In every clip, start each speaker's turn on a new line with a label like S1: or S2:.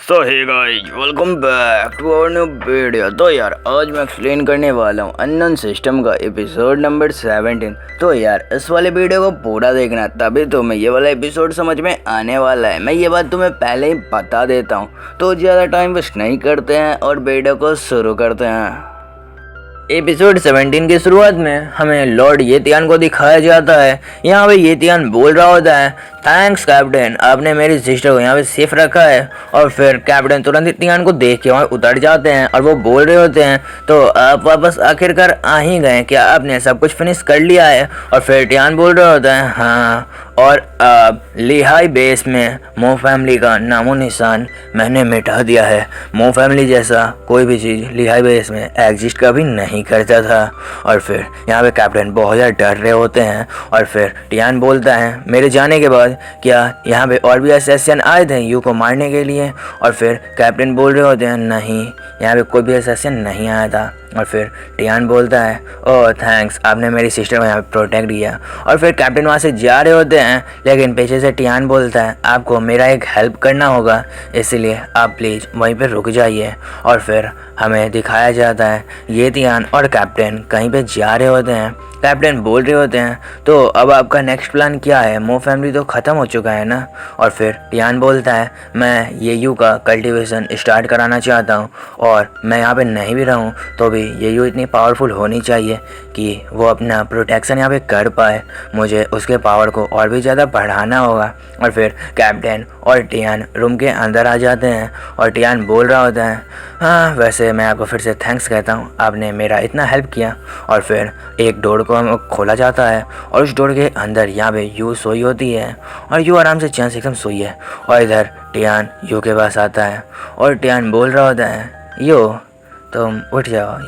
S1: So hey guys, welcome back to our new video. तो यार आज मैं एक्सप्लेन करने वाला हूँ अननोन सिस्टम का एपिसोड नंबर 17। तो यार इस वाले वीडियो को पूरा देखना, तभी तुम्हें ये वाला एपिसोड समझ में आने वाला है। मैं ये बात तुम्हें पहले ही बता देता हूँ। तो ज़्यादा टाइम वेस्ट नहीं करते हैं और वीडियो को शुरू करते हैं। एपिसोड 17 की शुरुआत में हमें लॉर्ड येतियान को दिखाया जाता है। यहाँ पे येतियान बोल रहा होता है, थैंक्स कैप्टन, आपने मेरी सिस्टर को यहाँ पे सेफ रखा है। और फिर कैप्टन तुरंत येतियान को देख के वहाँ उतर जाते हैं और वो बोल रहे होते हैं, तो आप वापस आखिरकार आ ही गए, क्या आपने सब कुछ फिनिश कर लिया है? और फिर येतियान बोल रहा होता है, हाँ, और अब लिहाई बेस में मो फैमिली का नामो निशान मैंने मिटा दिया है। मो फैमिली जैसा कोई भी चीज़ लिहाई बेस में एग्जिस्ट कभी नहीं करता था। और फिर यहाँ पे कैप्टन बहुत ज़्यादा डर रहे होते हैं। और फिर टियान बोलता है, मेरे जाने के बाद क्या यहाँ पे और भी असैसिन आए थे यू को मारने के लिए? और फिर कैप्टन बोल रहे होते हैं, नहीं, यहाँ पे कोई भी असैसिन नहीं आया था। और फिर टियान बोलता है, ओह थैंक्स, आपने मेरी सिस्टर को यहाँ पे प्रोटेक्ट किया। और फिर कैप्टन वहाँ से जा रहे होते हैं, लेकिन पीछे से टियान बोलता है, आपको मेरा एक हेल्प करना होगा, इसलिए आप प्लीज़ वहीं पे रुक जाइए। और फिर हमें दिखाया जाता है येतियान और कैप्टन कहीं पे जा रहे होते हैं। कैप्टन बोल रहे होते हैं, तो अब आपका नेक्स्ट प्लान क्या है? मो फैमिली तो ख़त्म हो चुका है ना? और फिर टियान बोलता है, मैं येयू का कल्टीवेशन स्टार्ट कराना चाहता हूँ, और मैं यहाँ पे नहीं भी रहूँ तो भी येयू इतनी पावरफुल होनी चाहिए कि वो अपना प्रोटेक्शन यहाँ पे कर पाए। मुझे उसके पावर को और भी ज़्यादा बढ़ाना होगा। और फिर कैप्टन और टियान रूम के अंदर आ जाते हैं और टियान बोल रहा होता है, हाँ वैसे मैं आपको फिर से थैंक्स कहता हूँ, आपने मेरा इतना हेल्प किया। और फिर एक डोर को खोला जाता है और उस डोर के अंदर यहाँ पे यू सोई होती है और यू आराम से चैन से एकदम सोई है। और इधर टियान यू के पास आता है और टियान बोल रहा होता है, यू तुम उठ जाओ,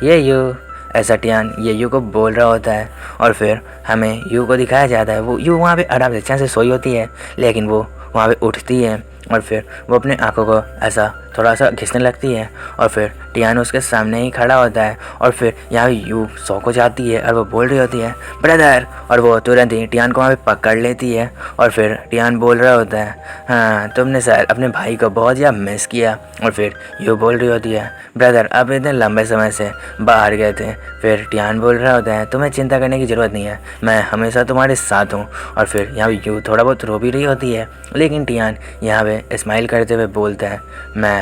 S1: यू ऐसा टियान ये यू को बोल रहा होता है। और फिर हमें यू को दिखाया जाता है, वो यू वहाँ पे आराम से चैन से सोई होती है, लेकिन वो वहाँ पे उठती है और फिर वो अपने आँखों को ऐसा थोड़ा सा घिसने लगती है। और फिर टियान उसके सामने ही खड़ा होता है और फिर यहाँ यू सो को जाती है और वो बोल रही होती है, ब्रदर, और वो तुरंत ही टियान को वहाँ पे पकड़ लेती है। और फिर टियान बोल रहा होता है, हाँ तुमने शायद अपने भाई को बहुत ज़्यादा मिस किया। और फिर यू बोल रही होती है, ब्रदर आप इतने लंबे समय से बाहर गए थे। फिर टियान बोल रहा होता है, तुम्हें चिंता करने की ज़रूरत नहीं है, मैं हमेशा तुम्हारे साथ हूँ। और फिर यहाँ पे यू थोड़ा बहुत रो भी रही होती है, लेकिन टियान यहाँ पे स्माइल करते हुए बोलता है, मैं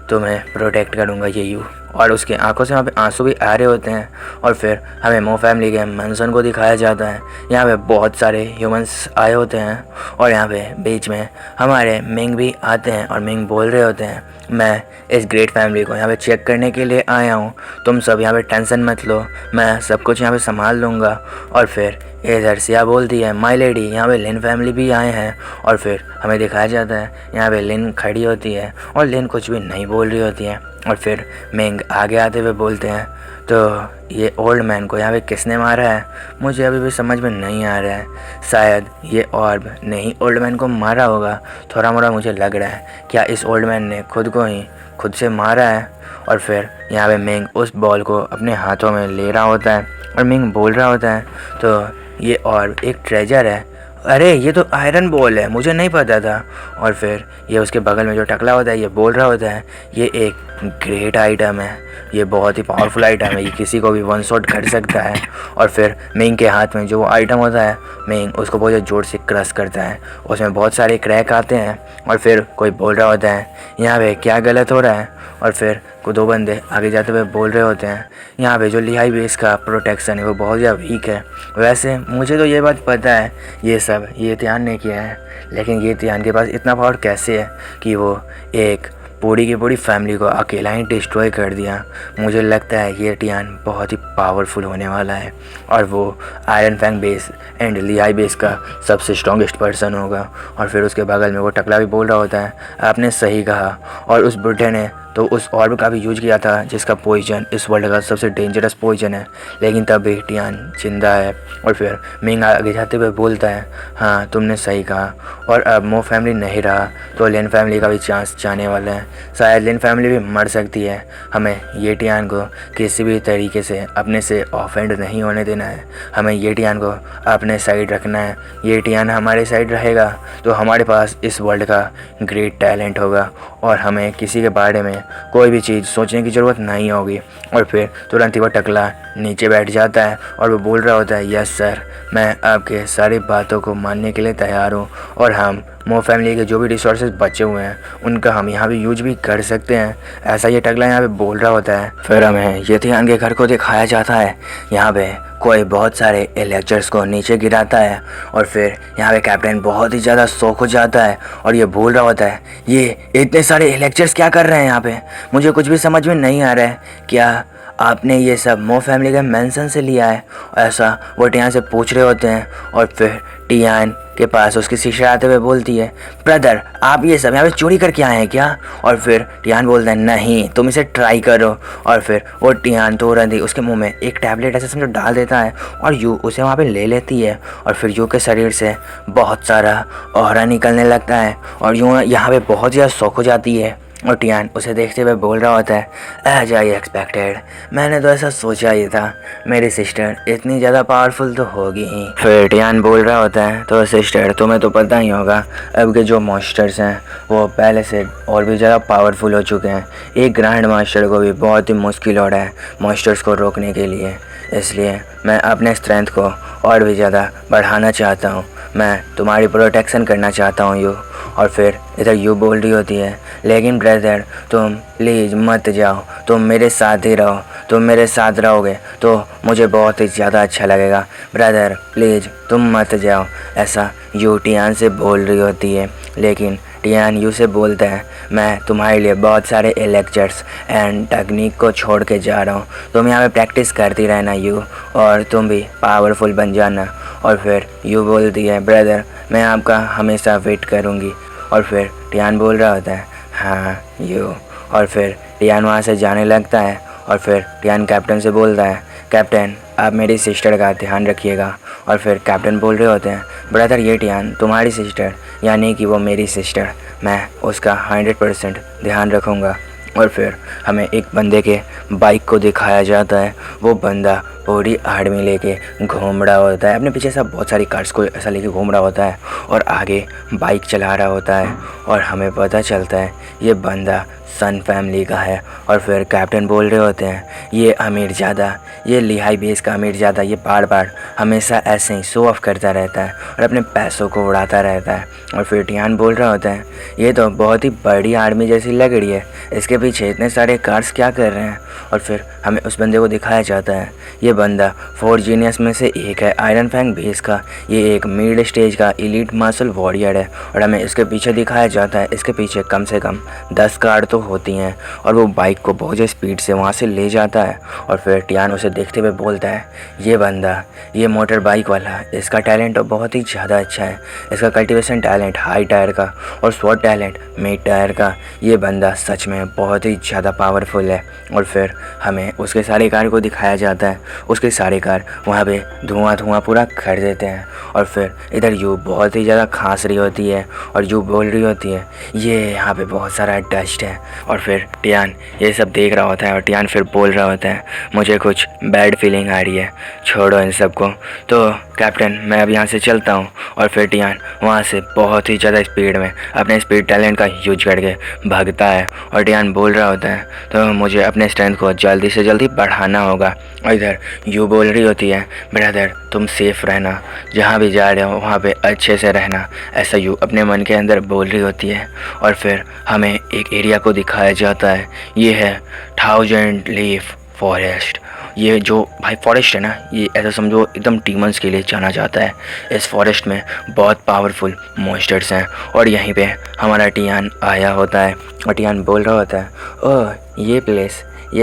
S1: तुम्हें प्रोटेक्ट करूँगा ये यू। और उसके आंखों से वहाँ पे आंसू भी आ रहे होते हैं। और फिर हमें मो फैमिली के मैंसन को दिखाया जाता है। यहाँ पे बहुत सारे ह्यूमंस आए होते हैं और यहाँ पे बीच में हमारे मिंग भी आते हैं और मिंग बोल रहे होते हैं, मैं इस ग्रेट फैमिली को यहाँ पे चेक करने के लिए आया हूँ, तुम सब यहाँ पे टेंशन मत लो, मैं सब कुछ यहाँ पे संभाल लूँगा। और फिर इधर सिया बोलती है, माय लेडी, यहाँ पे लिन फैमिली भी आए हैं। और फिर हमें दिखाया जाता है यहाँ पे लिन खड़ी होती है और लिन कुछ भी नहीं बोल रही होती है। और फिर मिंग आगे आते हुए बोलते हैं, तो ये ओल्ड मैन को यहाँ पे किसने मारा है? मुझे अभी भी समझ में नहीं आ रहा है, शायद ये ऑर्ब ने ही ओल्ड मैन को मारा होगा, थोड़ा मोड़ा मुझे लग रहा है, क्या इस ओल्ड मैन ने खुद को ही खुद से मारा है? और फिर यहाँ पे मिंग उस बॉल को अपने हाथों में ले रहा होता है और मिंग बोल रहा होता है, तो ये ऑर्ब एक ट्रेजर है, अरे ये तो आयरन बॉल है, मुझे नहीं पता था। और फिर ये उसके बगल में जो टकला होता है ये बोल रहा होता है, ये एक ग्रेट आइटम है, ये बहुत ही पावरफुल आइटम है, ये किसी को भी वन शॉट कर सकता है। और फिर मिंग के हाथ में जो वो आइटम होता है, मिंग उसको बहुत जोर से क्रश करता है, उसमें बहुत सारे क्रैक आते हैं। और फिर कोई बोल रहा होता है, यहाँ पे क्या गलत हो रहा है? और फिर को दो बंदे आगे जाते हुए बोल रहे होते हैं, यहाँ पे जो लिहाई बेस का प्रोटेक्शन है वो बहुत ज़्यादा वीक है। वैसे मुझे तो ये बात पता है, ये सब येतियान ने किया है, लेकिन येतियान के पास इतना पावर कैसे है कि वो एक पूरी की पूरी फैमिली को अकेला ही डिस्ट्रॉय कर दिया? मुझे लगता है ये टियान बहुत ही पावरफुल होने वाला है और वो आयरन फैंग बेस एंड लिहाई बेस का सबसे स्ट्रॉन्गेस्ट पर्सन होगा। और फिर उसके बगल में वो टकला भी बोल रहा होता है, आपने सही कहा, और उस बुढ़े ने तो उस ऑर्ब का भी यूज किया था जिसका पोइजन इस वर्ल्ड का सबसे डेंजरस पोइजन है। लेकिन तब भी टियान जिंदा है। और फिर मिंग आगे जाते हुए बोलता है, हाँ तुमने सही कहा, और अब मो फैमिली नहीं रहा तो लिन फैमिली का भी चांस जाने वाला है। शायद लिन फैमिली भी मर सकती है। हमें ये टियान को किसी भी तरीके से अपने से ऑफेंड नहीं होने देना है। हमें ये टियान को अपने साइड रखना है। ये टियान हमारे साइड रहेगा तो हमारे पास इस वर्ल्ड का ग्रेट टैलेंट होगा और हमें किसी के बारे में कोई भी चीज़ सोचने की ज़रूरत नहीं होगी। और फिर तुरंत ही वो टकला नीचे बैठ जाता है और वो बोल रहा होता है, यस सर, मैं आपके सारी बातों को मानने के लिए तैयार हूँ और हम मो फैमिली के जो भी रिसोर्सेज बचे हुए हैं उनका हम यहाँ भी यूज भी कर सकते हैं। ऐसा ये टकला यहाँ पे बोल रहा होता है। फिर हमें येथियान के घर को दिखाया जाता है। यहाँ पे कोई बहुत सारे एलेक्चर्स को नीचे गिराता है और फिर यहाँ पे कैप्टन बहुत ही ज़्यादा शौक हो जाता है और ये बोल रहा होता है, ये इतने सारे एलेक्चर्स क्या कर रहे हैं यहाँ पे, मुझे कुछ भी समझ में नहीं आ रहा है। क्या आपने ये सब मो फैमिली के मेंशन से लिया है? ऐसा वो टियान से पूछ रहे होते हैं। और फिर टियान के पास उसकी सिस्टर आते हुए बोलती है, ब्रदर आप ये सब यहाँ पे चोरी करके आए हैं क्या? और फिर टियान बोलता है, नहीं तुम इसे ट्राई करो। और फिर वो टियान तुरंत ही उसके मुंह में एक टैबलेट ऐसे समझो डाल देता है और यू उसे वहाँ पे ले लेती है। और फिर यू के शरीर से बहुत सारा ऑरा निकलने लगता है और यूँ यहाँ पे बहुत ज़्यादा शौक हो जाती है। और टियान उसे देखते हुए बोल रहा होता है, एज आई एक्सपेक्टेड, मैंने तो ऐसा सोचा ही था, मेरी सिस्टर इतनी ज़्यादा पावरफुल तो होगी ही। फिर टियान बोल रहा होता है, तो सिस्टर तुम्हें तो पता ही होगा अब के जो मॉन्स्टर्स हैं वो पहले से और भी ज़्यादा पावरफुल हो चुके हैं। एक ग्रैंड मास्टर को भी बहुत ही मुश्किल हो रहा है मॉन्स्टर्स को रोकने के लिए, इसलिए मैं अपने स्ट्रेंथ को और भी ज़्यादा बढ़ाना चाहता हूँ। मैं तुम्हारी प्रोटेक्शन करना चाहता हूँ यू। और फिर इधर यू बोल रही होती है, लेकिन ब्रदर तुम प्लीज़ मत जाओ, तुम मेरे साथ ही रहो, तुम मेरे साथ रहोगे तो मुझे बहुत ही ज़्यादा अच्छा लगेगा। ब्रदर प्लीज़ तुम मत जाओ, ऐसा यू टियान से बोल रही होती है। लेकिन टियान यू से बोलता है, मैं तुम्हारे लिए बहुत सारे एलेक्चर्स एंड टेक्निक को छोड़ के जा रहा हूँ, तुम यहाँ पे प्रैक्टिस करती रहना यू, और तुम भी पावरफुल बन जाना। और फिर यू बोलती है, ब्रदर मैं आपका हमेशा वेट करूँगी। और फिर टियान बोल रहा होता है, हाँ यू। और फिर टियान वहाँ से जाने लगता है और फिर टियान कैप्टन से बोलता है, कैप्टन आप मेरी सिस्टर का ध्यान रखिएगा। और फिर कैप्टन बोल रहे होते हैं, ब्रदर ये टियान तुम्हारी सिस्टर, यानी कि वो मेरी सिस्टर, मैं उसका 100% ध्यान रखूँगा। और फिर हमें एक बंदे के बाइक को दिखाया जाता है। वो बंदा पूरी आर्मी लेके घूम रहा होता है, अपने पीछे सब बहुत सारी कार्स को ऐसा लेके घूम रहा होता है और आगे बाइक चला रहा होता है। और हमें पता चलता है ये बंदा सन फैमिली का है। और फिर कैप्टन बोल रहे होते हैं, ये अमीरजादा, ये लिहाई बेस का अमीरजादा, ये बार बार हमेशा ऐसे ही शो ऑफ करता रहता है और अपने पैसों को उड़ाता रहता है। और फिर टियान बोल रहा होता है, ये तो बहुत ही बड़ी आर्मी जैसी लग रही है, इसके पीछे इतने सारे कार्स क्या कर रहे हैं? और फिर हमें उस बंदे को दिखाया जाता है, ये बंदा 4 जीनियस में से एक है, आयरन फैंग बेस का, ये एक मिड स्टेज का एलीट मार्शल वॉरियर है। और हमें इसके पीछे दिखाया जाता है, इसके पीछे कम से कम 10 कार तो होती हैं और वो बाइक को बहुत स्पीड से वहाँ से ले जाता है। और फिर टियान उसे देखते हुए बोलता है, ये बंदा, ये मोटर बाइक वाला, इसका टैलेंट तो बहुत ही ज़्यादा अच्छा है, इसका कल्टीवेशन टैलेंट हाई टायर का और स्वॉट टैलेंट मिड टायर का, ये बंदा सच में बहुत ही ज़्यादा पावरफुल है। और फिर हमें उसके सारे कार को दिखाया जाता है, उसके सारे कार वहाँ पे धुआं पूरा कर देते हैं। और फिर इधर यू बहुत ही ज़्यादा खांस रही होती है और यू बोल रही होती है, ये यहाँ पे बहुत सारा डस्ट है। और फिर टियान ये सब देख रहा होता है और टियान फिर बोल रहा होता है, मुझे कुछ बैड फीलिंग आ रही है, छोड़ो इन सबको, तो कैप्टन मैं अब यहाँ से चलता हूँ। और फिर टियान वहाँ से बहुत ही ज़्यादा स्पीड में अपने स्पीड टैलेंट का यूज करके भागता है। और टियान बोल रहा होता है, तो मुझे अपने स्ट्रेंथ को जल्दी से जल्दी बढ़ाना होगा। और इधर यू बोल रही होती है, ब्रदर तुम सेफ रहना, जहाँ भी जा रहे हो वहाँ पे अच्छे से रहना, ऐसा यू अपने मन के अंदर बोल रही होती है। और फिर हमें एक एरिया को दिखाया जाता है, ये है 1000 लीफ फॉरेस्ट। ये जो भाई फॉरेस्ट है ना, ये ऐसा समझो एकदम डीमंस के लिए जाना जाता है। इस फॉरेस्ट में बहुत पावरफुल मॉन्स्टर्स हैं और यहीं पे हमारा टियान आया होता है। और टियान बोल रहा होता है, ओह ये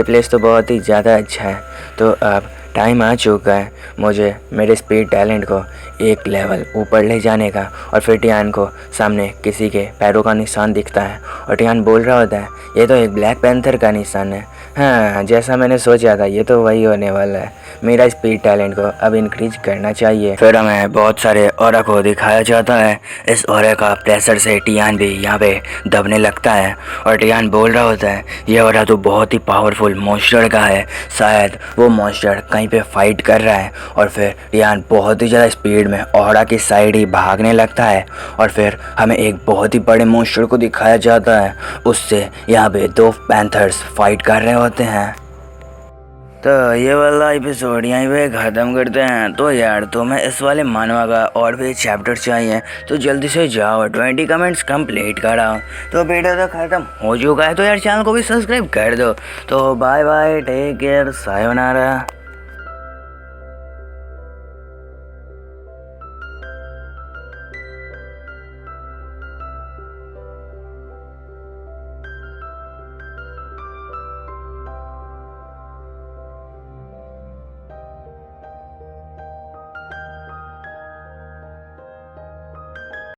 S1: प्लेस तो बहुत ही ज़्यादा अच्छा है, तो अब टाइम आ चुका है मुझे मेरे स्पीड टैलेंट को एक लेवल ऊपर ले जाने का। और फिर टियान को सामने किसी के पैरों का निशान दिखता है और टियान बोल रहा होता है, ये तो एक ब्लैक पैंथर का निशान है। हाँ, जैसा मैंने सोचा था ये तो वही होने वाला है। मेरा स्पीड टैलेंट को अब इंक्रीज करना चाहिए। फिर हमें बहुत सारे ऑरा को दिखाया जाता है। इस ऑरा का प्रेशर से टियान भी यहाँ पे दबने लगता है और टियान बोल रहा होता है, ये ऑरा तो बहुत ही पावरफुल मॉन्स्टर का है, शायद वो मॉन्स्टर कहीं पे फाइट कर रहा है। और फिर टियान बहुत ही ज़्यादा स्पीड में ऑरा की साइड ही भागने लगता है और फिर हमें एक बहुत ही बड़े मॉन्स्टर को दिखाया जाता है। उससे यहाँ पे दो पैंथर्स फाइट कर रहे होते हैं। तो ये वाला एपिसोड यहीं पे ख़त्म करते हैं। तो यार तुम्हें इस वाले मानवा का और भी चैप्टर चाहिए तो जल्दी से जाओ 20 कमेंट्स कंप्लीट कराओ। तो वीडियो तो ख़त्म हो चुका है तो यार चैनल को भी सब्सक्राइब कर दो। तो bye bye, take care, sayonara.